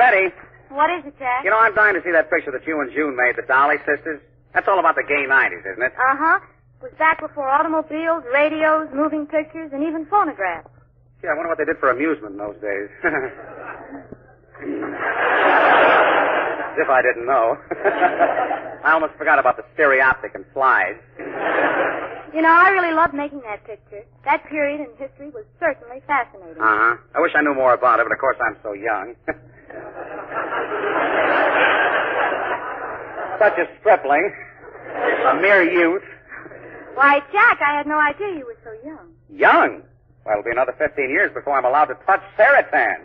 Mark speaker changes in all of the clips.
Speaker 1: Betty.
Speaker 2: What is it, Jack?
Speaker 1: You know, I'm dying to see that picture that you and June made, the Dolly sisters. That's all about the gay 90s, isn't it?
Speaker 2: Uh-huh. It was back before automobiles, radios, moving pictures, and even phonographs.
Speaker 1: Gee, I wonder what they did for amusement in those days. As if I didn't know. I almost forgot about the stereoptic and slides.
Speaker 2: You know, I really loved making that picture. That period in history was certainly fascinating.
Speaker 1: Uh-huh. I wish I knew more about it, but of course I'm so young. Such a stripling. A mere youth.
Speaker 2: Why, Jack, I had no idea you were so young.
Speaker 1: Young? Well, it'll be another 15 years before I'm allowed to touch Saratan.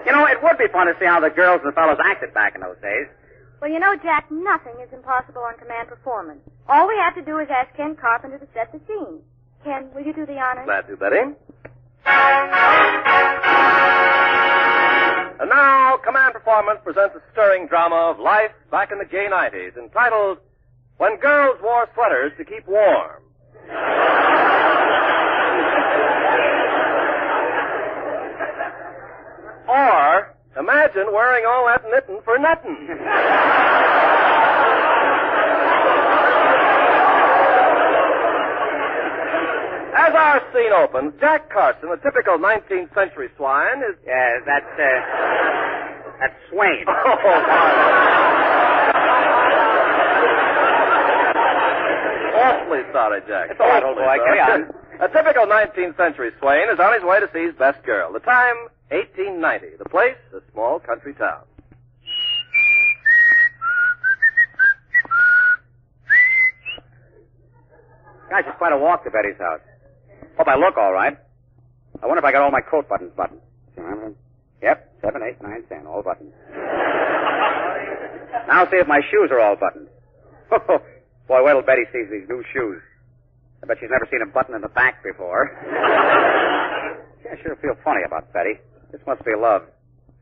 Speaker 1: You know, it would be fun to see how the girls and the fellows acted back in those days.
Speaker 2: Well, you know, Jack, nothing is impossible on command performance. All we have to do is ask Ken Carpenter to set the scene. Ken, will you do the honors?
Speaker 3: Glad to, Betty. And now, Command Performance presents a stirring drama of life back in the gay 90s, entitled When Girls Wore Sweaters to Keep Warm. Or, imagine wearing all that knitting for nothing. As our scene opens, Jack Carson, a typical 19th century swine, is...
Speaker 1: Yeah, that's Swain.
Speaker 3: Awfully sorry, Jack.
Speaker 1: It's all right, old boy. Carry on.
Speaker 3: A typical 19th century swain is on his way to see his best girl. The time, 1890. The place, a small country town.
Speaker 1: Gosh, it's quite a walk to Betty's house. Hope I look all right. I wonder if I got all my coat buttons buttoned. Yep, 7, 8, 9, 10, all buttoned. Now see if my shoes are all buttoned. Boy, wait till Betty sees these new shoes. I bet she's never seen a button in the back before. I sure feel funny about Betty. This must be love.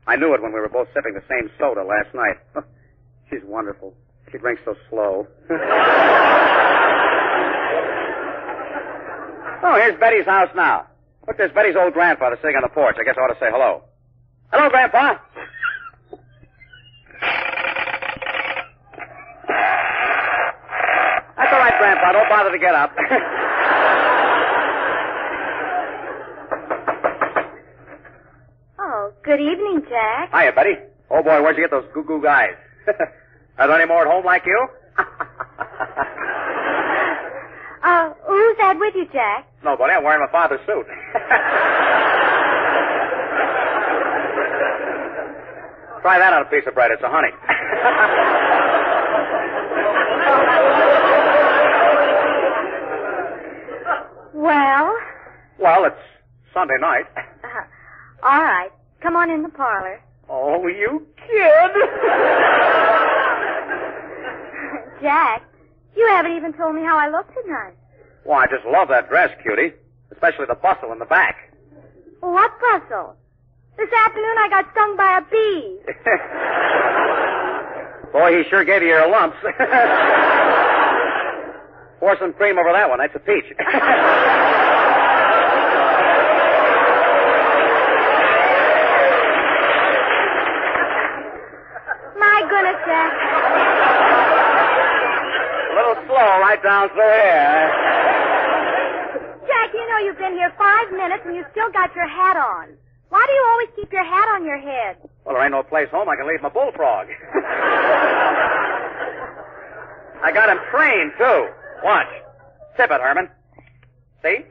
Speaker 1: I knew it when we were both sipping the same soda last night. She's wonderful. She drinks so slow. Oh, here's Betty's house now. Look, there's Betty's old grandfather sitting on the porch. I guess I ought to say hello. Hello, Grandpa. That's all right, Grandpa. Don't bother to get up.
Speaker 2: Oh, good evening, Jack.
Speaker 1: Hiya, Betty. Oh, boy, where'd you get those goo-goo guys? Are there any more at home like you?
Speaker 2: Who's that with you, Jack?
Speaker 1: Nobody. I'm wearing my father's suit. Try that on a piece of bread. It's a honey. Well, it's Sunday night.
Speaker 2: All right. Come on in the parlor.
Speaker 1: Oh, you kid.
Speaker 2: Jack, you haven't even told me how I look tonight.
Speaker 1: Well, I just love that dress, cutie. Especially the bustle in the back.
Speaker 2: What bustle? This afternoon I got stung by a bee.
Speaker 1: Boy, he sure gave you your lumps. Pour some cream over that one. That's a peach.
Speaker 2: My goodness, Jack.
Speaker 1: A little slow right down through here.
Speaker 2: Jack, you know you've been here 5 minutes and you still got your hat on. Why do you always keep your hat on your head?
Speaker 1: Well, there ain't no place home I can leave my bullfrog. I got him trained, too. Watch. Sip it, Herman. See?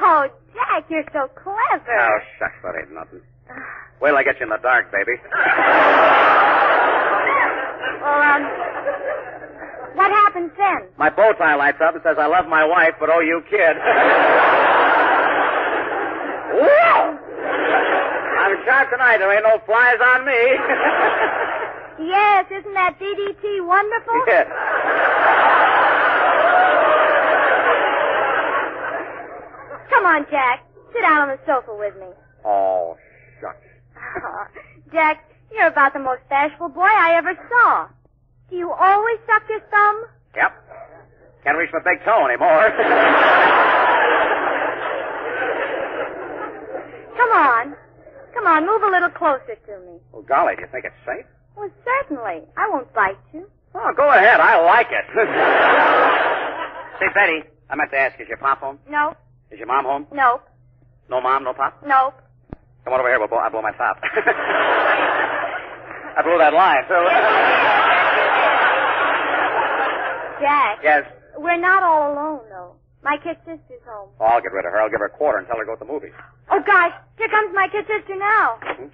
Speaker 2: Oh, Jack, you're so clever.
Speaker 1: Oh, shucks, that ain't nothing. Wait till I get you in the dark, baby.
Speaker 2: Well, what happens then?
Speaker 1: My bow tie lights up and says, I love my wife, but oh, you kid. Whoa! I'm sharp tonight. There ain't no flies on me.
Speaker 2: Yes, isn't that DDT wonderful?
Speaker 1: Yeah.
Speaker 2: Come on, Jack. Sit down on the sofa with me.
Speaker 1: Oh, shucks.
Speaker 2: Jack, you're about the most bashful boy I ever saw. Do you always suck your thumb?
Speaker 1: Yep. Can't reach my big toe anymore.
Speaker 2: closer to me.
Speaker 1: Oh, golly, do you think it's safe?
Speaker 2: Well, certainly. I won't bite you.
Speaker 1: Oh, go ahead. I like it. Say, Betty, I meant to ask, is your pop home?
Speaker 2: Nope.
Speaker 1: Is your mom home?
Speaker 2: Nope.
Speaker 1: No mom, no pop?
Speaker 2: Nope.
Speaker 1: Come on over here. I'll blow my top. I blew that line, so...
Speaker 2: Jack.
Speaker 1: Yes?
Speaker 2: We're not all alone, though. My kid sister's home.
Speaker 1: Oh, I'll get rid of her. I'll give her a quarter and tell her to go to the movies.
Speaker 2: Oh, gosh. Here comes my kid sister now.
Speaker 1: Hmm?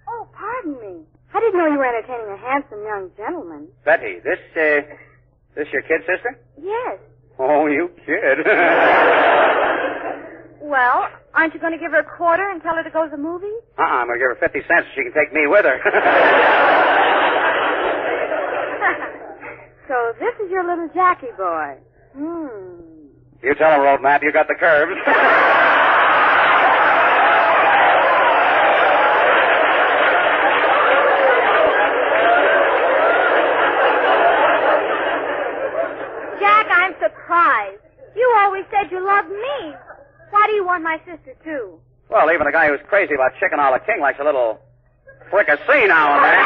Speaker 2: Oh, pardon me. I didn't know you were entertaining a handsome young gentleman.
Speaker 1: Betty, this your kid sister?
Speaker 2: Yes.
Speaker 1: Oh, you kid.
Speaker 2: Well, aren't you going to give her a quarter and tell her to go to the movies?
Speaker 1: I'm going to give her 50 cents so she can take me with her.
Speaker 2: So this is your little Jackie boy.
Speaker 1: You tell him, Road Map, you got the curves.
Speaker 2: Jack, I'm surprised. You always said you loved me. Why do you want my sister, too?
Speaker 1: Well, even a guy who's crazy about Chicken a la King likes a little fricassee now and then.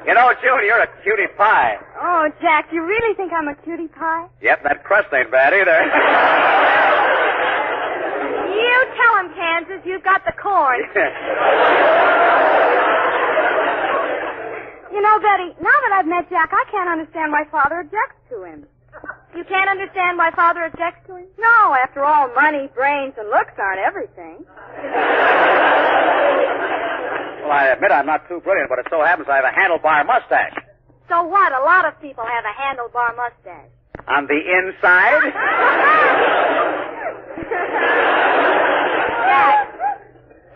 Speaker 1: You know, June, you're a cutie pie.
Speaker 2: Oh, Jack, you really think I'm a cutie pie?
Speaker 1: Yep, that crust ain't bad either.
Speaker 2: You tell him, Kansas, you've got the corn. You know, Betty, now that I've met Jack, I can't understand why Father objects to him. You can't understand why Father objects to him? No, after all, money, brains, and looks aren't everything.
Speaker 1: Well, I admit I'm not too brilliant, but it so happens I have a handlebar mustache.
Speaker 2: So what? A lot of people have a handlebar mustache.
Speaker 1: On the inside?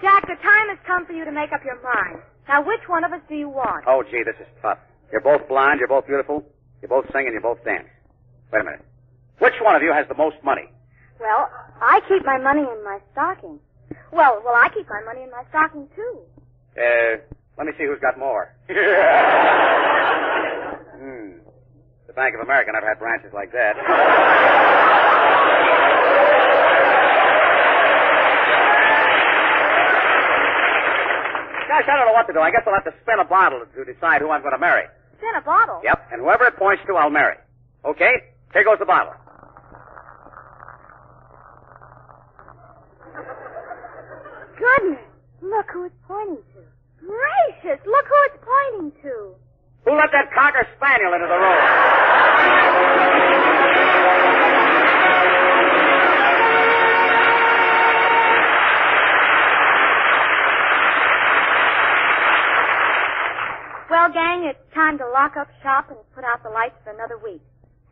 Speaker 2: Jack, the time has come for you to make up your mind. Now, which one of us do you want?
Speaker 1: Oh, gee, this is tough. You're both blonde, you're both beautiful, you both sing, and you both dance. Wait a minute. Which one of you has the most money?
Speaker 2: Well, I keep my money in my stocking. Well, I keep my money in my stocking, too.
Speaker 1: Let me see who's got more. The Bank of America never had branches like that. Gosh, I don't know what to do. I guess I'll have to spin a bottle to decide who I'm going to marry.
Speaker 2: Spin a bottle?
Speaker 1: Yep, and whoever it points to, I'll marry. Okay? Here goes the bottle.
Speaker 2: Goodness, look who it's pointing to. Gracious, look who it's pointing to.
Speaker 1: Who let that Cocker Spaniel into the room?
Speaker 2: Well, gang, it's time to lock up shop and put out the lights for another week.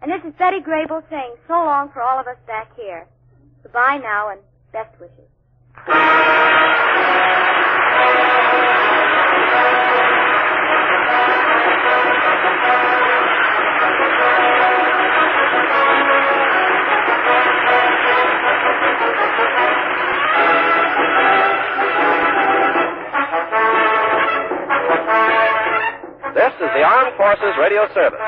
Speaker 2: And this is Betty Grable saying so long for all of us back here. Goodbye now and best wishes.
Speaker 3: This is the Armed Forces Radio Service.